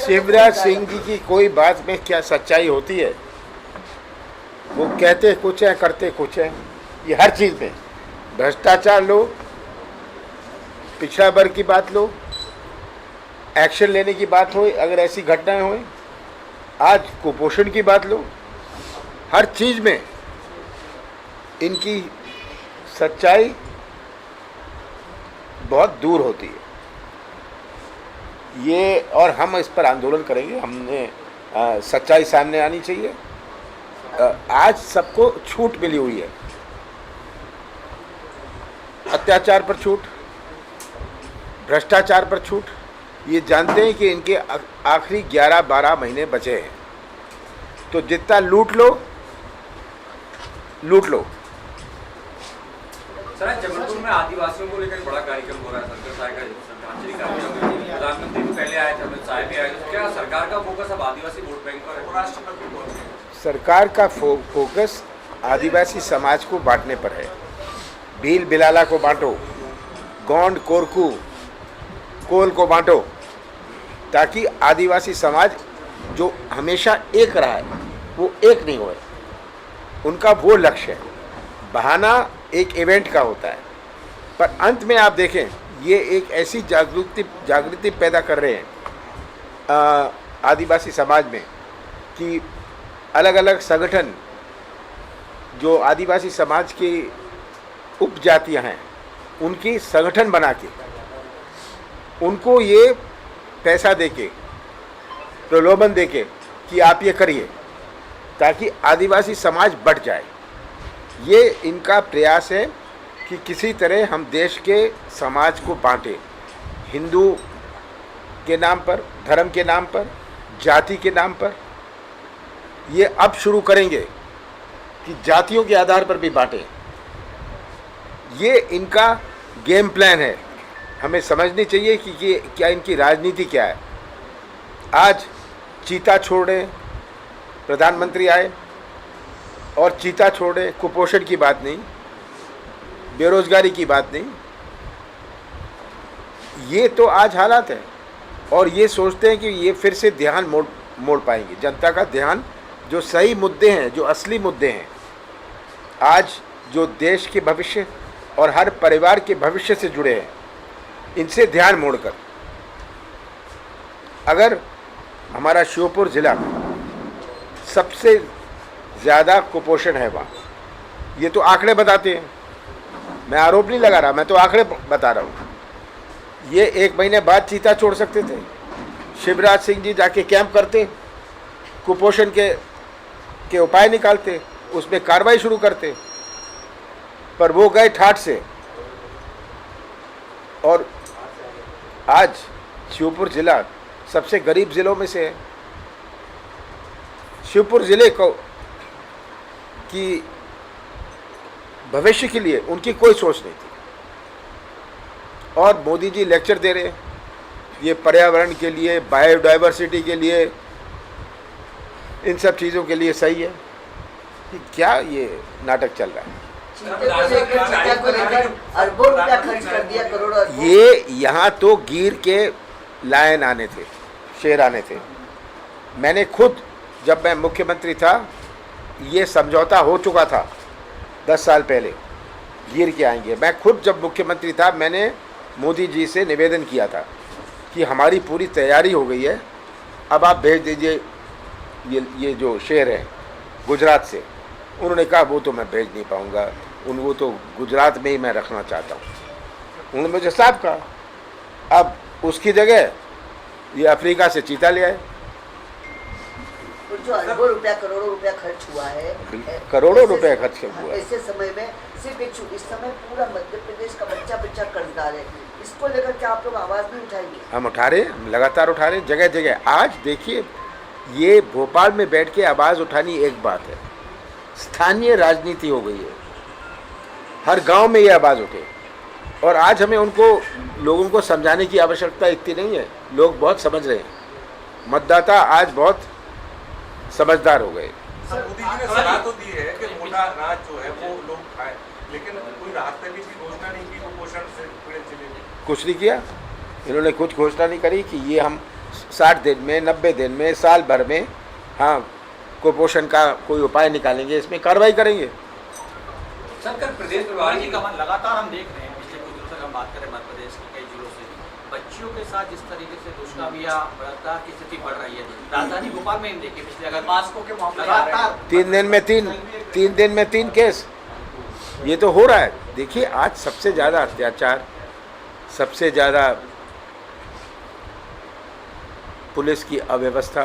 शिवराज सिंह जी की कोई बात में क्या सच्चाई होती है? वो कहते कुछ है, करते कुछ है। ये हर चीज़ में, भ्रष्टाचार लो, पिछड़ा वर्ग की बात लो, एक्शन लेने की बात हो अगर ऐसी घटनाएं हो, आज कुपोषण की बात लो, हर चीज़ में इनकी सच्चाई बहुत दूर होती है। ये और हम इस पर आंदोलन करेंगे। हमने सच्चाई सामने आनी चाहिए। आज सबको छूट मिली हुई है, अत्याचार पर छूट, भ्रष्टाचार पर छूट। ये जानते हैं कि इनके आखिरी 11-12 महीने बचे हैं, तो जितना लूट लो लूट लो। सर, जबलपुर में आदिवासियों को लेकर बड़ा कार्यक्रम हो रहा है। श्रद्धांजलि कार्यक्रम, प्रधानमंत्री भी पहले आए थे, अमित शाह भी आए थे। क्या सरकार का फोकस अब आदिवासी वोट बैंक पर है? राष्ट्रपति सरकार का फोकस आदिवासी समाज को बांटने पर है। भील बिलाला को बांटो, गोंड कोरकू कोल को बांटो, ताकि आदिवासी समाज जो हमेशा एक रहा है वो एक नहीं होए। उनका वो लक्ष्य है। बहाना एक इवेंट का होता है, पर अंत में आप देखें ये एक ऐसी जागृति पैदा कर रहे हैं आदिवासी समाज में कि अलग अलग संगठन जो आदिवासी समाज की उपजातियां हैं उनकी संगठन बना के उनको ये पैसा देके, प्रलोभन देके कि आप ये करिए ताकि आदिवासी समाज बढ़ जाए। ये इनका प्रयास है कि किसी तरह हम देश के समाज को बांटें, हिंदू के नाम पर, धर्म के नाम पर, जाति के नाम पर। ये अब शुरू करेंगे कि जातियों के आधार पर भी बांटें। ये इनका गेम प्लान है। हमें समझनी चाहिए कि ये क्या, इनकी राजनीति क्या है। आज चीता छोड़े प्रधानमंत्री आए और चीता छोड़े, कुपोषण की बात नहीं, बेरोजगारी की बात नहीं। ये तो आज हालात है और ये सोचते हैं कि ये फिर से ध्यान मोड़ पाएंगे, जनता का ध्यान, जो सही मुद्दे हैं, जो असली मुद्दे हैं, आज जो देश के भविष्य और हर परिवार के भविष्य से जुड़े हैं, इनसे ध्यान मोड़कर। अगर हमारा श्योपुर जिला सबसे ज़्यादा कुपोषण है वहाँ, ये तो आंकड़े बताते हैं, मैं आरोप नहीं लगा रहा, मैं तो आंकड़े बता रहा हूँ। ये 1 महीने बाद चीता छोड़ सकते थे। शिवराज सिंह जी जाके कैंप करते, कुपोषण के उपाय निकालते, उसमें कार्रवाई शुरू करते, पर वो गए ठाठ से। और आज श्योपुर जिला सबसे गरीब ज़िलों में से है। श्योपुर ज़िले को की भविष्य के लिए उनकी कोई सोच नहीं थी, और मोदी जी लेक्चर दे रहे हैं ये पर्यावरण के लिए, बायोडाइवर्सिटी के लिए, इन सब चीज़ों के लिए सही है। ये क्या ये नाटक चल रहा है? अरबों रुपया खर्च कर दिया, करोड़ों। ये यहाँ तो गिर के लायन आने थे, शेर आने थे। मैंने खुद, जब मैं मुख्यमंत्री था, ये समझौता हो चुका था 10 साल पहले, गिर के आएंगे। मैं खुद जब मुख्यमंत्री था, मैंने मोदी जी से निवेदन किया था कि हमारी पूरी तैयारी हो गई है, अब आप भेज दीजिए ये जो शेर है गुजरात से। उन्होंने कहा वो तो मैं भेज नहीं पाऊँगा, वो तो गुजरात में ही मैं रखना चाहता हूँ। उन्होंने मुझे साफ कहा। अब उसकी जगह ये अफ्रीका से चीता ले आए। जो अरबों रुपया, करोड़ों रुपया खर्च हुआ है, करोड़ों रुपया खर्च हुआ है। ऐसे समय में सिर्फ इस समय पूरा मध्य प्रदेश का बच्चा कर्जदार है। इसको लेकर क्या आप लोग आवाज़ नहीं उठाएंगे? हम उठा रहे, लगातार उठा रहे, जगह जगह। आज देखिए, ये भोपाल में बैठ के आवाज़ उठानी एक बात है, स्थानीय राजनीति हो गई है। हर गांव में ये आवाज़ उठे, और आज हमें लोगों को समझाने की आवश्यकता इतनी नहीं है। लोग बहुत समझ रहे हैं। मतदाता आज बहुत समझदार हो गए। मोदी जी ने सलाह तो दी है कि मोटा अनाज जो है वो लोग खाएं, लेकिन कोई राहत की घोषणा नहीं की कुपोषण से पीड़ित जिले में। कुछ नहीं किया इन्होंने, कुछ घोषणा नहीं करी कि ये हम 60 दिन में, 90 दिन में, साल भर में हाँ कुपोषण का कोई उपाय निकालेंगे, इसमें कार्रवाई करेंगे। सर कल प्रदेश प्रभारी जी कमल लगातार हम देख रहे हैं पिछले कुछ दिनों से हम बात करें मध्य प्रदेश के कई जिलों से बच्चियों के साथ जिस तरीके से दुष्कर्म या बलात्कार की स्थिति बढ़ रही है। राजधानी भोपाल में हम देखिए पिछले अगर मास्को के मामले लगातार 3 दिन में 3 केस, ये तो हो रहा है। देखिए आज सबसे ज़्यादा अत्याचार, सबसे ज़्यादा पुलिस की अव्यवस्था,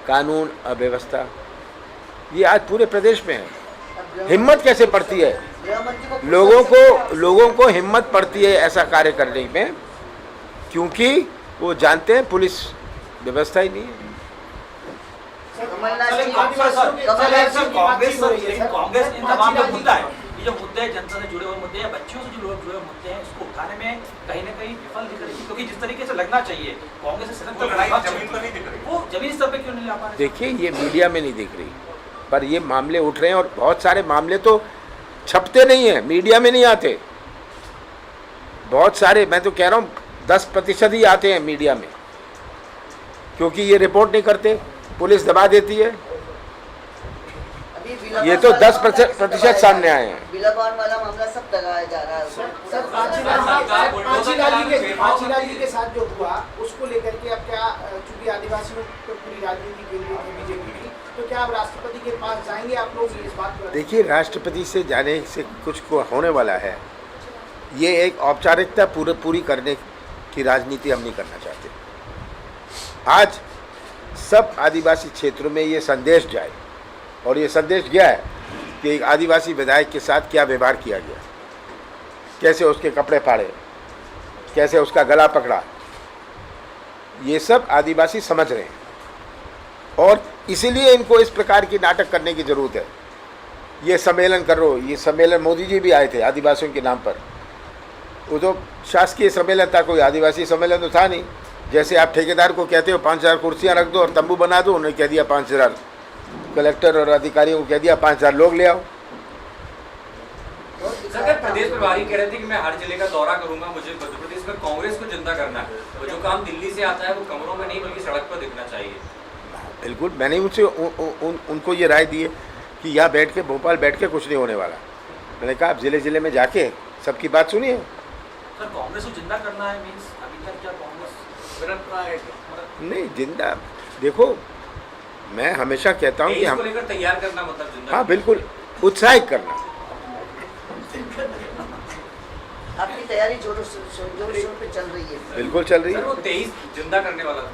कानून अव्यवस्था, ये आज पूरे प्रदेश में है। हिम्मत कैसे पड़ती है लोगों को हिम्मत पड़ती है ऐसा कार्य करने में, क्योंकि वो जानते हैं पुलिस व्यवस्था ही नहीं है। कांग्रेस इन तमाम जो मुद्दा है, ये जो मुद्दे जनता से जुड़े हुए मुद्दे या बच्चियों से जो लोग जुड़े हुए मुद्दे हैं, इसको उठाने में कहीं ना कहीं विफल दिख रही है, क्योंकि जिस तरीके से लगना चाहिए कांग्रेस से सनक तक जमीन पर नहीं दिख रही। वो जमीन स्तर पे क्यों नहीं ला पा रहे? देखिए ये मीडिया में नहीं दिख रही, पर ये मामले उठ रहे हैं और बहुत सारे मामले तो छपते नहीं हैं, मीडिया में नहीं आते। बहुत सारे, मैं तो कह रहा हूँ 10% ही आते हैं मीडिया में, क्योंकि ये रिपोर्ट नहीं करते, पुलिस दबा देती है। ये तो 10% सामने आए हैं। बिलाबान वाला मामला सब लगाया जा रहा है। सर फांसीलाल जी के साथ जो हुआ उसको लेकर के अब क्या, चूंकि आदिवासियों पर पूरी राजनीति के लिए बीजेपी की, तो क्या आप राष्ट्रपति के पास जाएंगे आप लोग इस बात को? देखिए राष्ट्रपति से जाने से कुछ को होने वाला है, ये एक औपचारिकता पूरी करने की राजनीति हम नहीं करना चाहते। आज सब आदिवासी क्षेत्रों में ये संदेश जाए, और ये संदेश गया है कि एक आदिवासी विधायक के साथ क्या व्यवहार किया गया, कैसे उसके कपड़े फाड़े, कैसे उसका गला पकड़ा, ये सब आदिवासी समझ रहे हैं, और इसीलिए इनको इस प्रकार की नाटक करने की ज़रूरत है। ये सम्मेलन करो, ये सम्मेलन मोदी जी भी आए थे आदिवासियों के नाम पर, वो तो शासकीय सम्मेलन था, कोई आदिवासी सम्मेलन तो था नहीं। जैसे आप ठेकेदार को कहते हो 5000 कुर्सियाँ रख दो और तंबू बना दो, उन्होंने कह दिया 5000, कलेक्टर और अधिकारियों को कह दिया 5000 लोग ले आओ। सर प्रदेश प्रभारी कह रहे थे कि मैं हर जिले का दौरा करूंगा, मुझे मध्य प्रदेश में कांग्रेस को जिंदा करना है, वो जो काम दिल्ली से आता है वो कमरों में नहीं बल्कि सड़क पर दिखना चाहिए। बिल्कुल, मैंने उनसे उनको ये राय दी है कि यहाँ बैठ के, भोपाल बैठ के कुछ नहीं होने वाला। मैंने कहा आप जिले जिले में जाके सबकी बात सुनिए। सर कांग्रेस को जिंदा करना है मींस अभी तक क्या कांग्रेस नहीं जिंदा, देखो मैं हमेशा कहता हूँ कि हम लेकर तैयार करना मतलब जिंदा। हाँ बिल्कुल, उत्साहित करना। आपकी तैयारी जोरों शोर पे चल रही है। बिल्कुल चल रही सर है। वो 23 जिंदा करने वाला था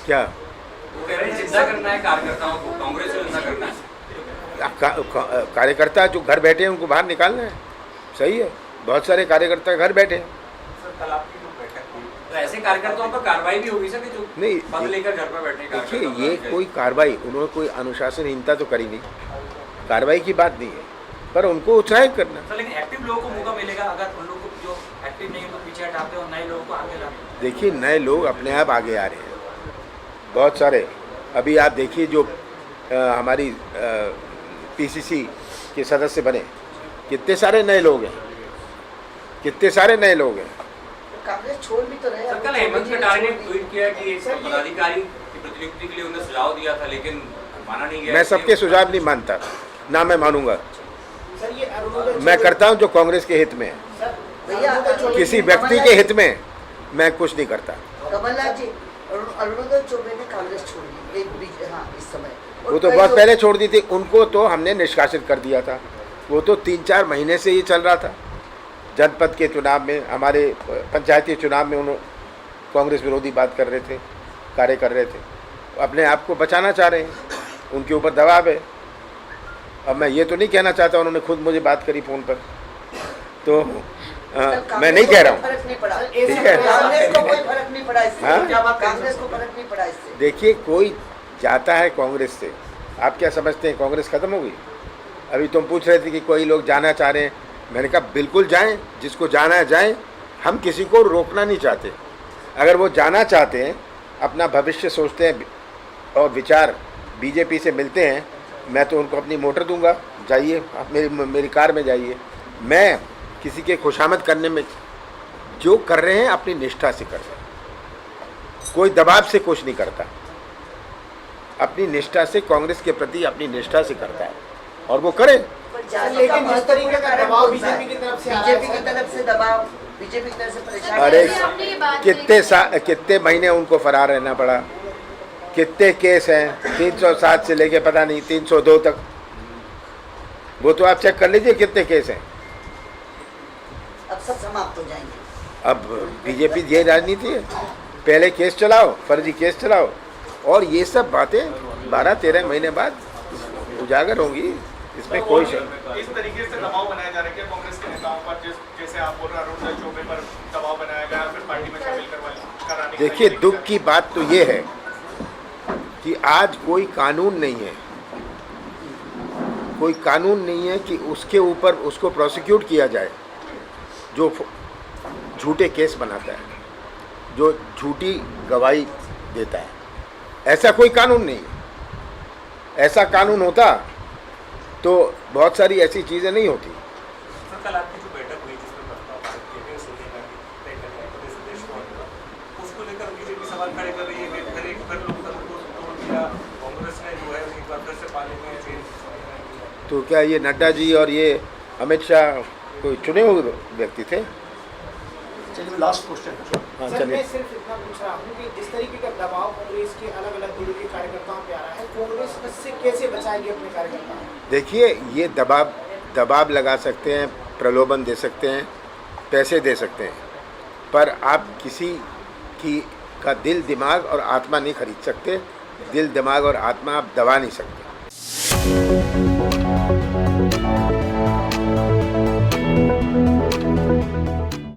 क्या वो कह रहे हैं जिंदा करना है कार्यकर्ताओं को, कांग्रेस को जिंदा करना है। कार्यकर्ता जो घर बैठे हैं उनको बाहर निकालना है, सही है। बहुत सारे कार्यकर्ता घर बैठे हैं। सर कल आपकी जो बैठक हुई, तो ऐसे कार्यकर्ताओं पर कार्रवाई भी होगी सर कि जो नहीं, पद लेकर घर पर बैठे देखिए ये कोई कार्रवाई, उन्होंने कोई अनुशासनहीनता तो करी नहीं, कार्रवाई की बात नहीं है, पर उनको उत्साहित करना। सर लेकिन एक्टिव लोगों को मौका मिलेगा अगर उन लोगों को जो एक्टिव नहीं है तो पीछे हटाते और नए लोगों को आगे लाते। देखिए नए लोग अपने आप आगे आ रहे हैं, बहुत सारे। अभी आप देखिए जो हमारी पीसीसी के सदस्य बने, कितने सारे नए लोग हैं, कितने सारे नए लोग हैं। कांग्रेस छोड़ भी तो रहे। सर कल हेमंत कटारे ने ट्वीट किया कि एक पदाधिकारी की प्रतिनियुक्ति के लिए उन्होंने सुझाव दिया था लेकिन माना नहीं गया। मैं सबके सुझाव नहीं मानता, ना मैं मानूंगा। सर ये अरुणोदय मैं करता हूं जो कांग्रेस के हित में है, भैया किसी व्यक्ति के हित में मैं कुछ नहीं करता। कमलनाथ जी, अरुणोदय चौबे ने कांग्रेस छोड़ दी हाँ इस समय। वो तो बहुत पहले छोड़ दी थी, उनको तो हमने निष्कासित कर दिया था। वो तो 3-4 महीने से ये चल रहा था। जनपद के चुनाव में, हमारे पंचायती चुनाव में उन्होंने कांग्रेस विरोधी बात कर रहे थे, कार्य कर रहे थे, अपने आप को बचाना चाह रहे हैं, उनके ऊपर दबाव है। अब मैं ये तो नहीं कहना चाहता, उन्होंने खुद मुझे बात करी फ़ोन पर, तो मैं नहीं कह रहा हूँ, फर्क नहीं पड़ा, ठीक है। कांग्रेस को कोई फर्क नहीं पड़ा इससे। हाँ? कांग्रेस को फर्क नहीं पड़ा इससे। देखिए कोई जाता है कांग्रेस से, आप क्या समझते हैं कांग्रेस ख़त्म हो गई? अभी तुम पूछ रहे थे कि कोई लोग जाना चाह रहे हैं, मैंने कहा बिल्कुल जाएं, जिसको जाना है जाएं, हम किसी को रोकना नहीं चाहते। अगर वो जाना चाहते हैं, अपना भविष्य सोचते हैं और विचार बीजेपी से मिलते हैं, मैं तो उनको अपनी मोटर दूंगा, जाइए आप मेरी कार में जाइए। मैं किसी के खुशामद करने में, जो कर रहे हैं अपनी निष्ठा से कर रहे हैं। कोई दबाव से कुछ नहीं करता, अपनी निष्ठा से, कांग्रेस के प्रति अपनी निष्ठा से करता है, और वो करे। पर जाने का लेकिन जिस महत्व तरीके का दबाव बीजेपी की तरफ से आ रहा है, बीजेपी की तरफ से दबाव, बीजेपी की तरफ से परेशानी। अरे कितने महीने उनको फरार रहना पड़ा, कितने केस हैं, 307 से लेके पता नहीं 302 तक, वो तो आप चेक कर लीजिए कितने केस हैं। अब सब समाप्त हो जाएंगे। अब बीजेपी ये राजनीति है, पहले केस चलाओ, फर्जी केस चलाओ, और ये सब बातें 12-13 महीने बाद उजागर होंगी, इसमें कोई शक। इस तरीके से दबाव बनाया जा रहा है कि कांग्रेस के नेताओं पर, जैसे आप बोल रहे हैं अरुण चौबे पर दबाव बनाया गया, फिर पार्टी में शामिल कराने। देखिए, दुख की बात तो ये है कि आज कोई कानून नहीं है, कोई कानून नहीं है कि उसके ऊपर उसको प्रोसिक्यूट किया जाए जो झूठे केस बनाता है, जो झूठी गवाही देता है। ऐसा कोई कानून नहीं है। ऐसा कानून होता तो बहुत सारी ऐसी चीज़ें नहीं होती। सर, कल आपकी जो बैठक हुई जिसमें सोनिया गांधी तय करने प्रदेश अध्यक्ष को होगा, उसको लेकर बीजेपी सवाल खड़े कर रही है कि फिर लोकतंत्र को तोड़ दिया, कांग्रेस ने जो है एक बार फिर से पाले में चेंज। तो क्या ये नड्डा जी और ये अमित शाह कोई चुने हुए व्यक्ति थे? चलिए लास्ट क्वेश्चन। हाँ, सर, चलिए। मैं सिर्फ इतना पूछ रहा हूँ कि जिस तरीके का दबाव कांग्रेस के अलग अलग दलों के कार्यकर्ताओं पे आ रहा है, कांग्रेस इससे कैसे बचाएगी अपने कार्यकर्ताओं? देखिए, ये दबाव लगा सकते हैं, प्रलोभन दे सकते हैं, पैसे दे सकते हैं, पर आप किसी का दिल, दिमाग और आत्मा नहीं खरीद सकते। दिल, दिमाग और आत्मा आप दबा नहीं सकते।